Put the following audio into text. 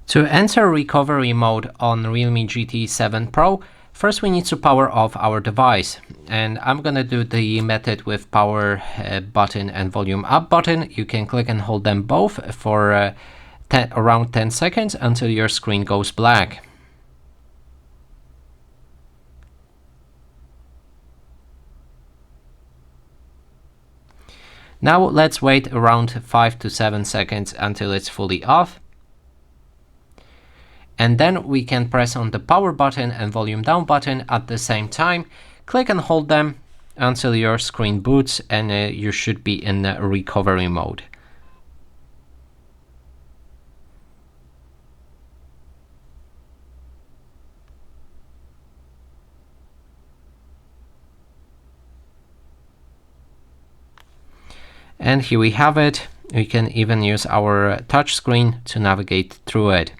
To enter recovery mode on Realme GT7 Pro, first we need to power off our device, and I'm gonna do the method with power button and volume up button. You can click and hold them both for around 10 seconds until your screen goes black. Now let's wait around 5 to 7 seconds until it's fully off. And then we can press on the power button and volume down button at the same time. Click and hold them until your screen boots, and you should be in recovery mode. And here we have it. We can even use our touch screen to navigate through it.